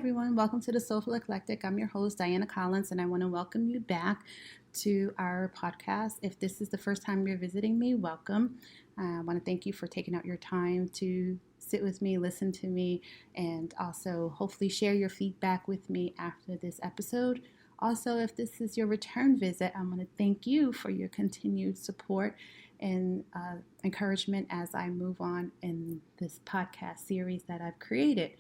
everyone. Welcome to the Soulful Eclectic. I'm your host, Diana Collins, and I want to welcome you back to our podcast. If this is the first time you're visiting me, welcome. I want to thank you for taking out your time to sit with me, listen to me, and also hopefully share your feedback with me after this episode. Also, if this is your return visit, I want to thank you for your continued support and encouragement as I move on in this podcast series that I've created.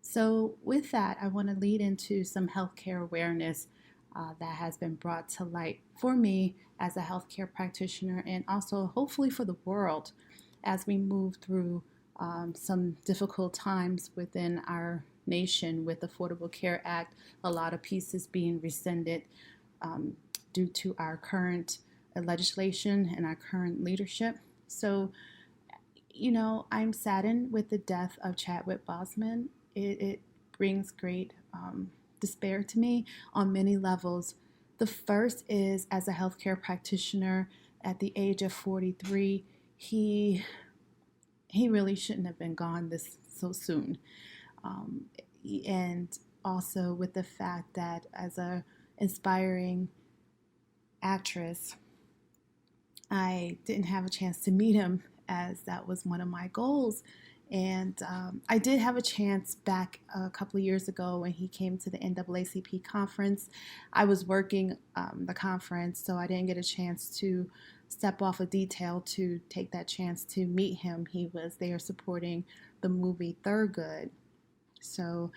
So, with that, I want to lead into some healthcare awareness that has been brought to light for me as a healthcare practitioner and also hopefully for the world as we move through some difficult times within our nation with the Affordable Care Act, a lot of pieces being rescinded due to our current legislation and our current leadership. So, I'm saddened with the death of Chadwick Boseman. It brings great despair to me on many levels. The first is as a healthcare practitioner at the age of 43, he really shouldn't have been gone this so soon. And also with the fact that as a inspiring actress, I didn't have a chance to meet him as that was one of my goals. And I did have a chance back a couple of years ago when he came to the NAACP conference. I was working the conference, so I didn't get a chance to step off a detail to take that chance to meet him. He was there supporting the movie Thurgood. So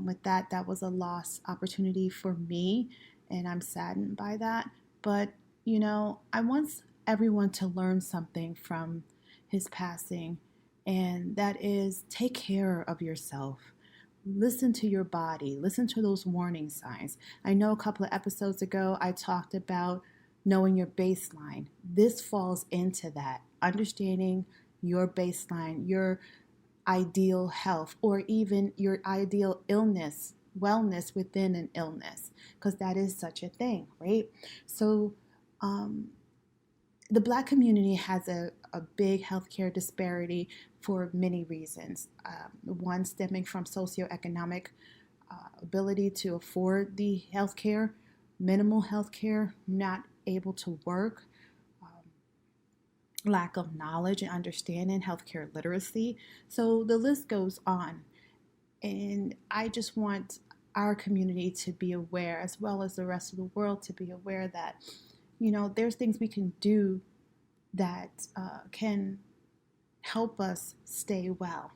with that was a lost opportunity for me, and I'm saddened by that. But, I want everyone to learn something from his passing. And that is take care of yourself. Listen to your body. Listen to those warning signs. I know a couple of episodes ago I talked about knowing your baseline. This falls into that. Understanding your baseline, your ideal health, or even your ideal illness, wellness within an illness, because that is such a thing, right? So, the Black community has a big healthcare disparity for many reasons. One stemming from socioeconomic ability to afford the healthcare, minimal healthcare, not able to work, lack of knowledge and understanding, healthcare literacy. So the list goes on. And I just want our community to be aware, as well as the rest of the world to be aware that there's things we can do that can help us stay well,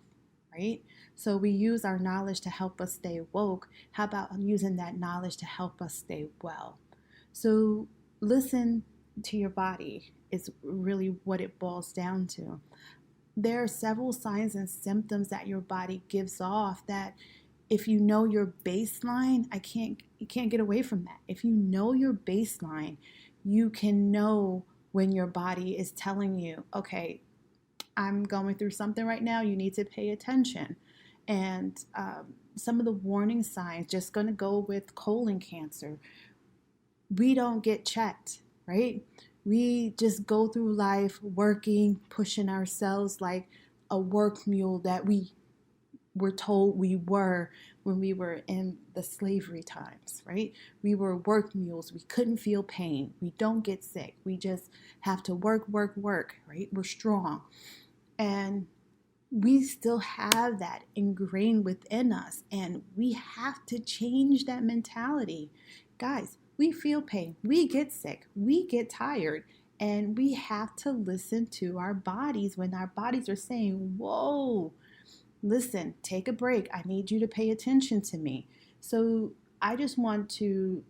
right? So we use our knowledge to help us stay woke. How about using that knowledge to help us stay well? So listen to your body is really what it boils down to. There are several signs and symptoms that your body gives off that if you know your baseline, you can't get away from that. If you know your baseline, you can know when your body is telling you, okay, I'm going through something right now, you need to pay attention. And some of the warning signs, just going to go with colon cancer. We don't get checked, right? We just go through life working, pushing ourselves like a work mule that we were told we were when we were in the slavery times, right? We were work mules. We couldn't feel pain. We don't get sick. We just have to work, right? We're strong. And we still have that ingrained within us, and we have to change that mentality. Guys, we feel pain. We get sick. We get tired. And we have to listen to our bodies when our bodies are saying, whoa, listen, take a break. I need you to pay attention to me. So I just want to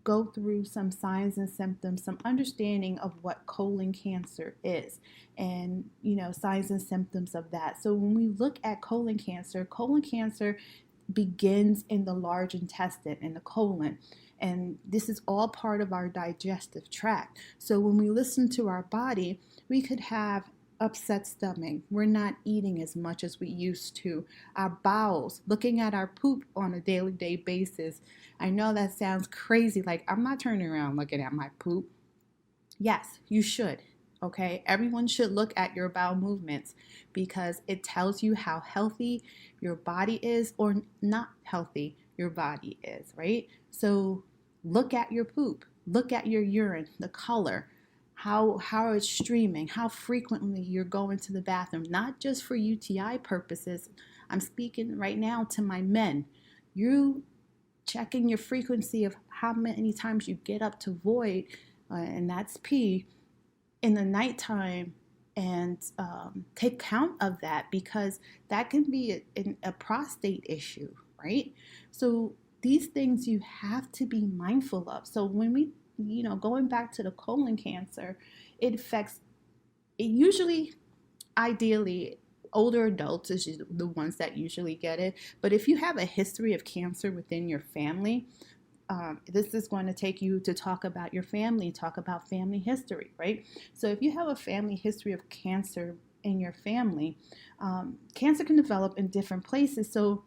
go through some signs and symptoms, some understanding of what colon cancer is and, signs and symptoms of that. So when we look at colon cancer begins in the large intestine, in the colon. And this is all part of our digestive tract. So when we listen to our body, we could have upset stomach. We're not eating as much as we used to. Our bowels, looking at our poop on a daily basis. I know that sounds crazy. Like, I'm not turning around looking at my poop. Yes, you should. Okay, everyone should look at your bowel movements because it tells you how healthy your body is or not healthy your body is, right? So look at your poop, look at your urine, the color, how it's streaming, how frequently you're going to the bathroom, not just for UTI purposes. I'm speaking right now to my men. You checking your frequency of how many times you get up to void, and that's pee in the nighttime, and take count of that because that can be a prostate issue, right? So these things you have to be mindful of. So when we, going back to the colon cancer, it affects, it usually, ideally, older adults is the ones that usually get it. But if you have a history of cancer within your family, this is going to take you to talk about your family, talk about family history, right? So if you have a family history of cancer in your family, cancer can develop in different places. So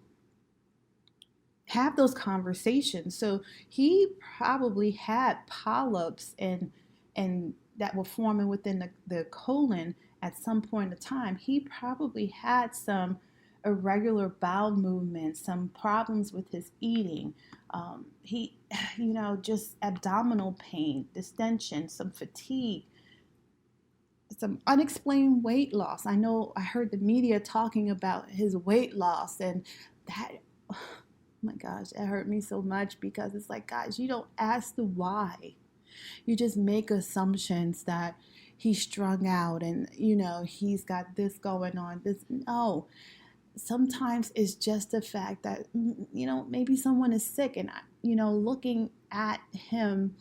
have those conversations. So he probably had polyps and that were forming within the colon at some point in time. He probably had some irregular bowel movements, some problems with his eating. He, just abdominal pain, distension, some fatigue, some unexplained weight loss. I know I heard the media talking about his weight loss, and that, oh my gosh, it hurt me so much because it's like, guys, you don't ask the why. You just make assumptions that he's strung out and, he's got this going on. This, no. Sometimes it's just the fact that, maybe someone is sick, and, looking at him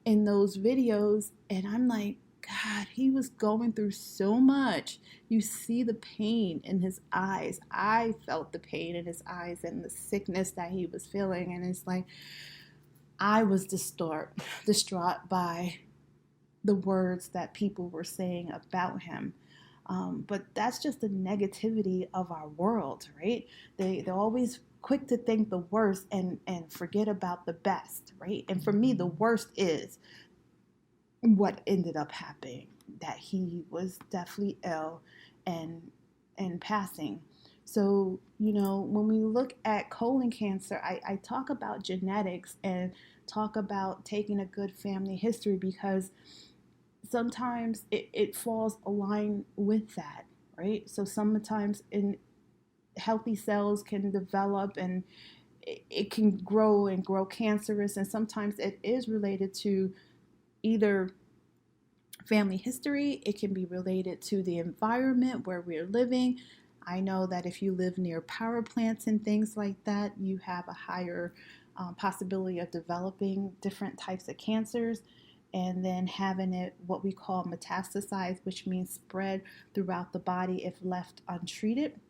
in those videos, and I'm like, God, he was going through so much. You see the pain in his eyes. I felt the pain in his eyes and the sickness that he was feeling. And it's like, I was distraught by the words that people were saying about him. But that's just the negativity of our world, right? They're always quick to think the worst and forget about the best, right? And for me, the worst is what ended up happening, that he was deathly ill and passing. So, when we look at colon cancer, I talk about genetics and talk about taking a good family history because sometimes it falls aligned with that, right? So sometimes in healthy cells can develop and it can grow and grow cancerous, and sometimes it is related to either family history, it can be related to the environment where we're living. I know that if you live near power plants and things like that, you have a higher possibility of developing different types of cancers, and then having it what we call metastasized, which means spread throughout the body if left untreated.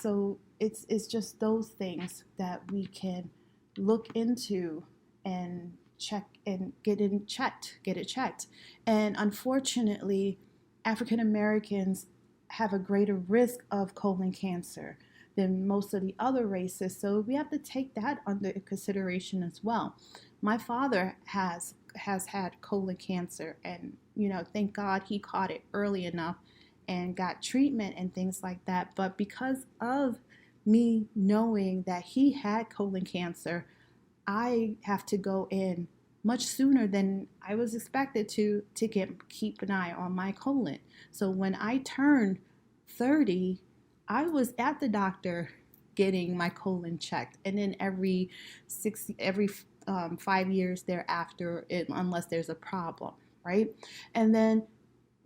So it's just those things that we can look into and check and get it checked. And unfortunately, African Americans have a greater risk of colon cancer than most of the other races. So we have to take that under consideration as well. My father has had colon cancer, and thank God he caught it early enough and got treatment and things like that. But because of me knowing that he had colon cancer, I have to go in much sooner than I was expected to keep an eye on my colon. So when I turned 30, I was at the doctor getting my colon checked, and then every 5 years thereafter, unless there's a problem, right? And then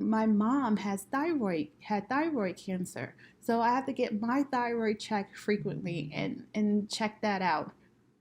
my mom had thyroid cancer, so I have to get my thyroid checked frequently and check that out.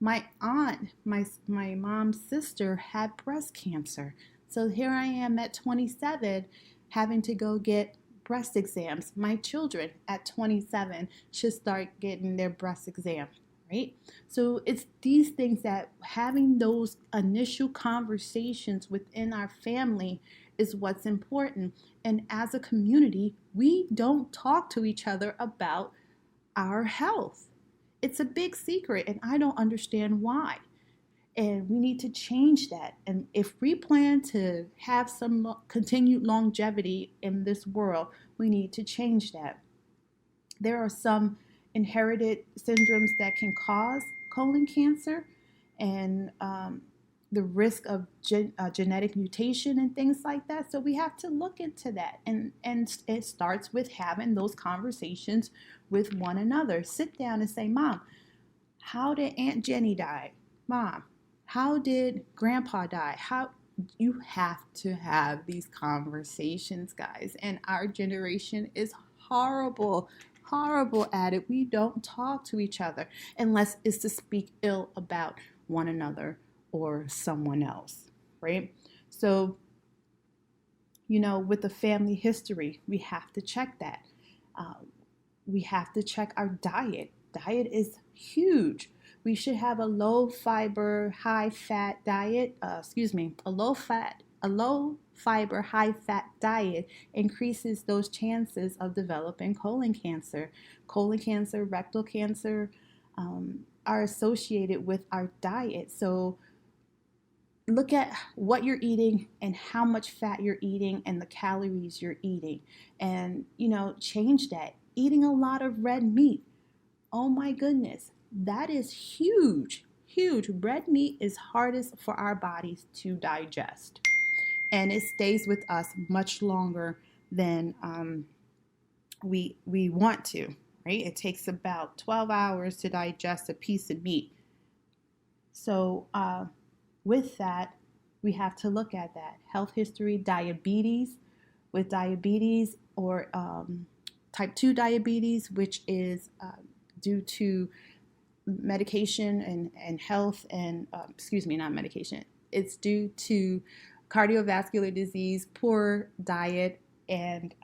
My aunt, my mom's sister, had breast cancer, so here I am at 27 having to go get breast exams. My children at 27 should start getting their breast exam, right? So it's these things that having those initial conversations within our family is what's important. And as a community, we don't talk to each other about our health. It's a big secret, and I don't understand why. And we need to change that. And if we plan to have some continued longevity in this world, we need to change that. There are some inherited syndromes that can cause colon cancer, and the risk of genetic mutation and things like that. So we have to look into that, and it starts with having those conversations with one another. Sit down and say, Mom, how did Aunt Jenny die? Mom, how did Grandpa die? How You have to have these conversations, guys. And our generation is horrible, horrible at it. We don't talk to each other unless it's to speak ill about one another or someone else, right? So, with the family history, we have to check that. Uh, we have to check our diet. Diet is huge. We should have a low fiber, high fat diet. A low fiber, high fat diet increases those chances of developing colon cancer. Colon cancer, rectal cancer are associated with our diet. So look at what you're eating and how much fat you're eating and the calories you're eating, and change that. Eating a lot of red meat, oh my goodness, that is huge, huge. Red meat is hardest for our bodies to digest, and it stays with us much longer than we want to, right? It takes about 12 hours to digest a piece of meat. So with that, we have to look at that. Health history, diabetes, with diabetes or type 2 diabetes, which is due to medication and health and, not medication. It's due to cardiovascular disease, poor diet, and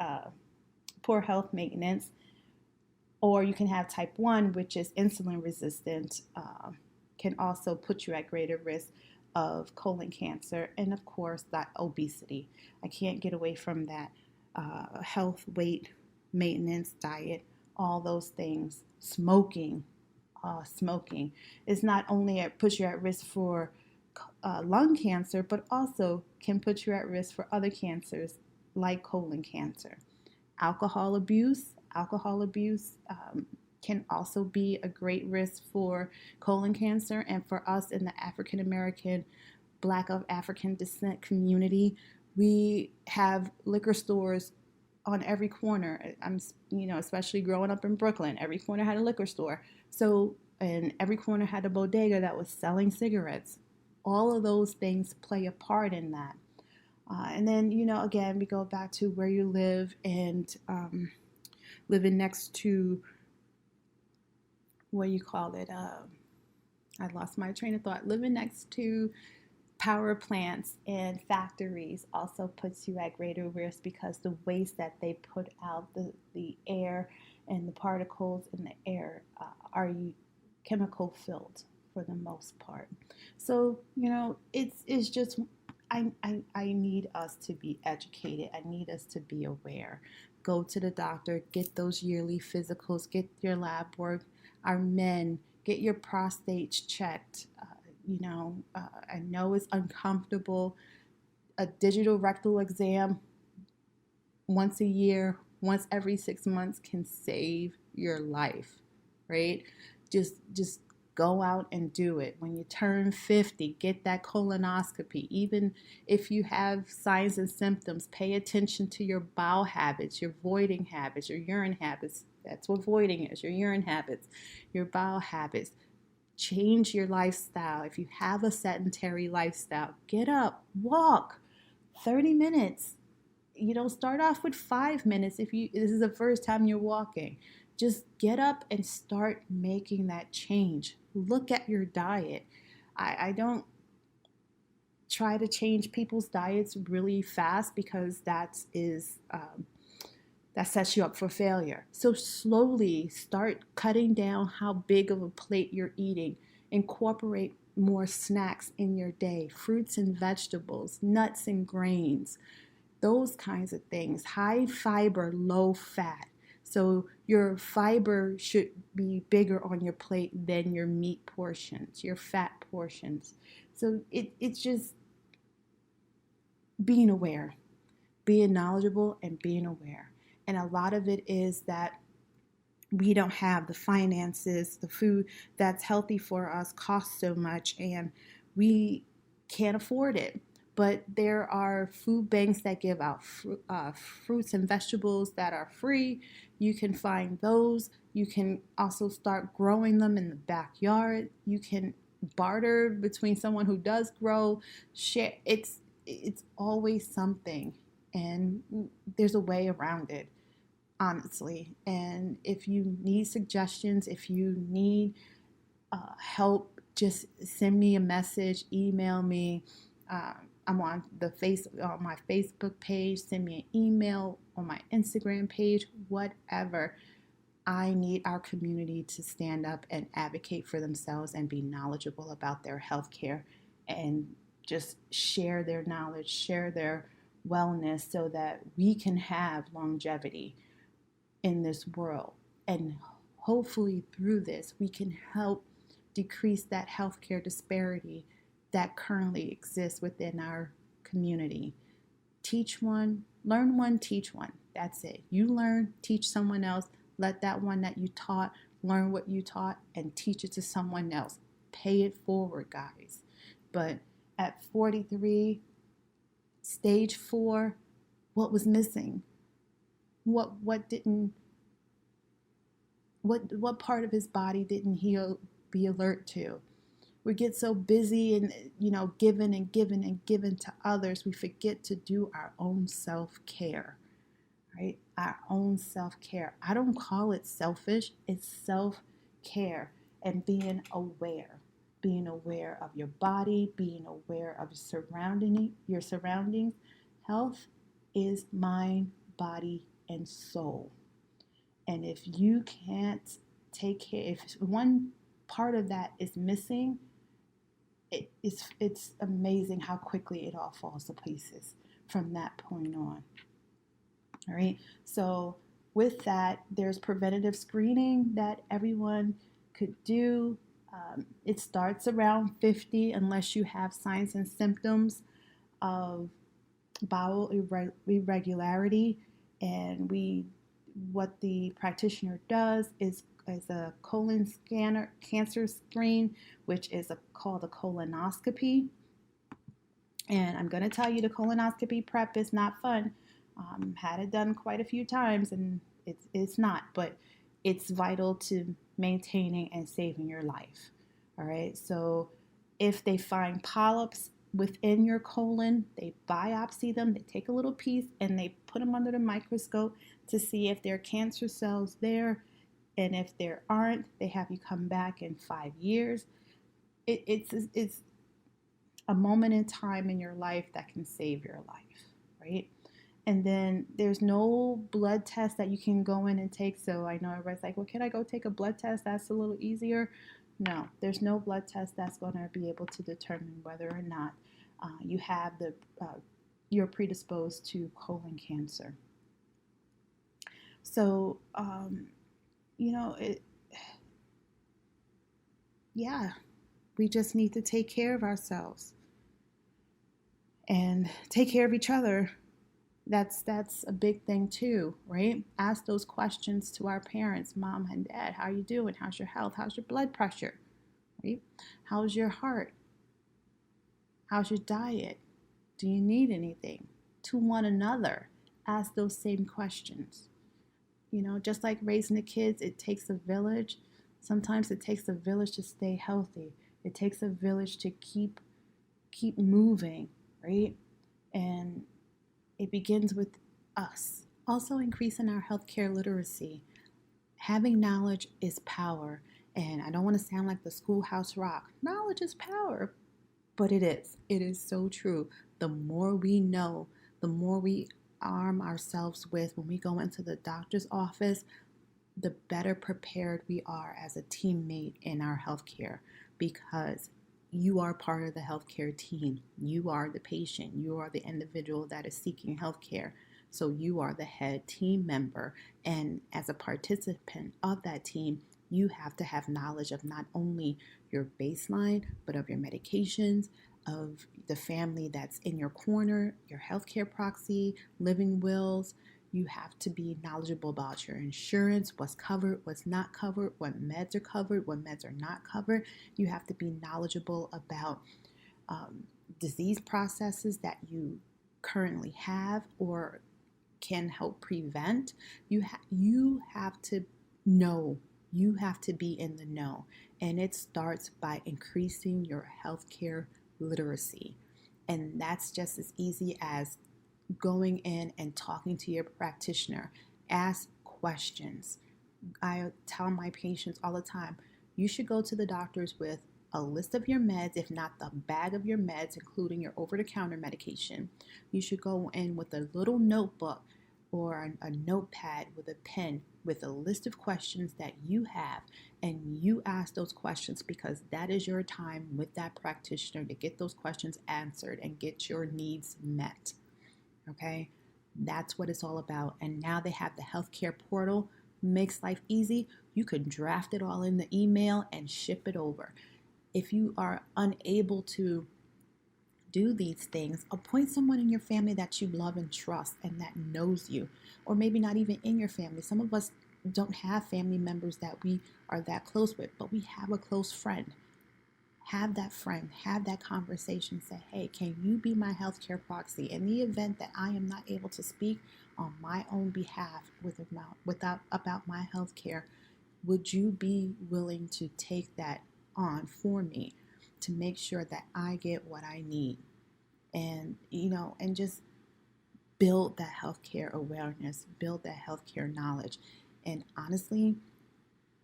poor health maintenance. Or you can have type 1, which is insulin resistant, can also put you at greater risk of colon cancer. And of course, that obesity. I can't get away from that. Health, weight, maintenance, diet, all those things. Smoking. Smoking is not only puts you at risk for lung cancer, but also can put you at risk for other cancers like colon cancer. Alcohol abuse can also be a great risk for colon cancer. And for us in the African American, Black of African descent community, we have liquor stores on every corner. Especially growing up in Brooklyn, every corner had a liquor store. So, and every corner had a bodega that was selling cigarettes. All of those things play a part in that. And then, again, we go back to where you live, and living next to, what do you call it? I lost my train of thought. Living next to power plants and factories also puts you at greater risk, because the waste that they put out, the air and the particles in the air are chemical filled for the most part. So, it's just, I need us to be educated. I need us to be aware. Go to the doctor, get those yearly physicals, get your lab work. Our men, get your prostates checked. I know it's uncomfortable. A digital rectal exam once a year, once every 6 months can save your life, right? Just go out and do it. When you turn 50, get that colonoscopy. Even if you have signs and symptoms, pay attention to your bowel habits, your voiding habits, your urine habits. That's what voiding is, your urine habits, your bowel habits. Change your lifestyle. If you have a sedentary lifestyle, get up, walk 30 minutes. Start off with 5 minutes if this is the first time you're walking. Just get up and start making that change. Look at your diet. I don't try to change people's diets really fast, because that sets you up for failure. So slowly start cutting down how big of a plate you're eating. Incorporate more snacks in your day, fruits and vegetables, nuts and grains, those kinds of things. High fiber, low fat. So your fiber should be bigger on your plate than your meat portions, your fat portions. So it's just being aware, being knowledgeable, and being aware. And a lot of it is that we don't have the finances, the food that's healthy for us costs so much, and we can't afford it. But there are food banks that give out fruits and vegetables that are free. You can find those. You can also start growing them in the backyard. You can barter between someone who does grow. Share. It's always something, and there's a way around it, honestly. And if you need suggestions, if you need help, just send me a message, email me. I'm on my Facebook page. Send me an email on my Instagram page. Whatever. I need our community to stand up and advocate for themselves and be knowledgeable about their health care and just share their knowledge, share their wellness so that we can have longevity in this world. And hopefully, through this, we can help decrease that healthcare disparity that currently exists within our community. Teach one, learn one, teach one. That's it. You learn, teach someone else. Let that one that you taught learn what you taught and teach it to someone else. Pay it forward, guys. But at 43, stage 4, what was missing? What didn't what part of his body didn't he be alert to? We get so busy and giving and giving and giving to others, we forget to do our own self-care, right? Our own self-care. I don't call it selfish, it's self-care and being aware of your body, being aware of your surroundings. Health is mind, body, and soul. And if you can't take care, if one part of that is missing, it's amazing how quickly it all falls to pieces from that point on. All right. So with that, there's preventative screening that everyone could do. It starts around 50 unless you have signs and symptoms of bowel irregularity. And what the practitioner does is a colon scanner cancer screen, which is called a colonoscopy. And I'm going to tell you, the colonoscopy prep is not fun. Had it done quite a few times, and it's not, but it's vital to maintaining and saving your life. All right. So if they find polyps within your colon, they biopsy them, they take a little piece and they put them under the microscope to see if there are cancer cells there. And if there aren't, they have you come back in 5 years. It's a moment in time in your life that can save your life, right? And then there's no blood test that you can go in and take. So I know everybody's like, well, can I go take a blood test? That's a little easier. No, there's no blood test that's going to be able to determine whether or not you're predisposed to colon cancer. So, we just need to take care of ourselves and take care of each other. That's a big thing too, right? Ask those questions to our parents, mom and dad. How are you doing? How's your health? How's your blood pressure? Right? How's your heart? How's your diet? Do you need anything? To one another, ask those same questions. Just like raising the kids, it takes a village. Sometimes it takes a village to stay healthy. It takes a village to keep moving, right? And it begins with us. Also increasing our healthcare literacy. Having knowledge is power. And I don't want to sound like the schoolhouse rock. Knowledge is power. But it is. It is so true. The more we know, the more we arm ourselves with when we go into the doctor's office, the better prepared we are as a teammate in our healthcare, because you are part of the healthcare team. You are the patient. You are the individual that is seeking healthcare. So you are the head team member. And as a participant of that team, you have to have knowledge of not only your baseline, but of your medications, of the family that's in your corner, your healthcare proxy, living wills. You have to be knowledgeable about your insurance, what's covered, what's not covered, what meds are covered, what meds are not covered. You have to be knowledgeable about disease processes that you currently have or can help prevent. You have to know. You have to be in the know, and it starts by increasing your healthcare literacy, and that's just as easy as going in and talking to your practitioner. Ask questions. I tell my patients all the time, you should go to the doctors with a list of your meds, if not the bag of your meds, including your over the counter medication. You should go in with a little notebook or a notepad with a pen with a list of questions that you have, and you ask those questions because that is your time with that practitioner to get those questions answered and get your needs met. Okay, that's what it's all about. And now they have the healthcare portal, makes life easy. You can draft it all in the email and ship it over. If you are unable to do these things, appoint someone in your family that you love and trust and that knows you, or maybe not even in your family. Some of us don't have family members that we are that close with, but we have a close friend. Have that friend, have that conversation, say, hey, can you be my healthcare proxy? In the event that I am not able to speak on my own behalf about my healthcare, would you be willing to take that on for me to make sure that I get what I need? And, and just build that healthcare awareness, build that healthcare knowledge. And honestly,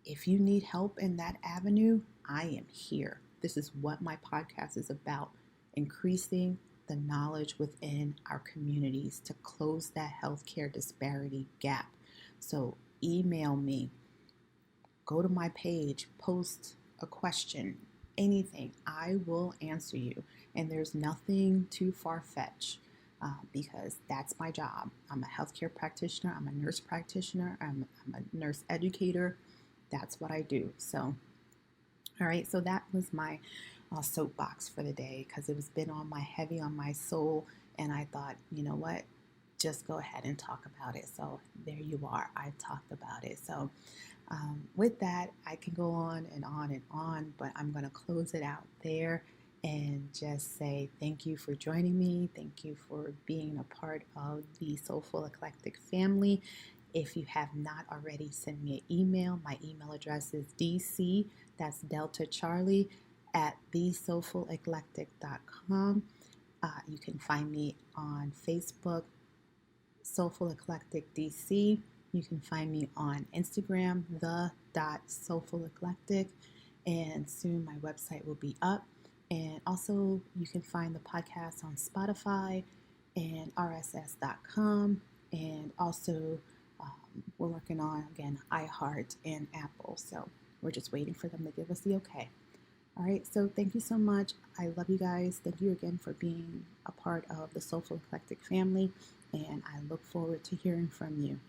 if you need help in that avenue, I am here. This is what my podcast is about, increasing the knowledge within our communities to close that healthcare disparity gap. So email me, go to my page, post a question, anything. I will answer you. And there's nothing too far-fetched because that's my job. I'm a healthcare practitioner. I'm a nurse practitioner. I'm a nurse educator. That's what I do. So, all right. So that was my soapbox for the day because it was heavy on my soul. And I thought, you know what? Just go ahead and talk about it. So there you are. I've talked about it. So with that, I can go on and on and on, but I'm going to close it out there and just say thank you for joining me. Thank you for being a part of the Soulful Eclectic family. If you have not already, send me an email. My email address is dc, that's Delta Charlie, at thesoulfuleclectic.com. You can find me on Facebook, Soulful Eclectic DC. You can find me on Instagram, the.soulfuleclectic, and soon my website will be up. And also, you can find the podcast on Spotify and rss.com, and also we're working on, again, iHeart and Apple. So we're just waiting for them to give us the okay. All right, so thank you so much. I love you guys. Thank you again for being a part of the Soulful Eclectic family, and I look forward to hearing from you.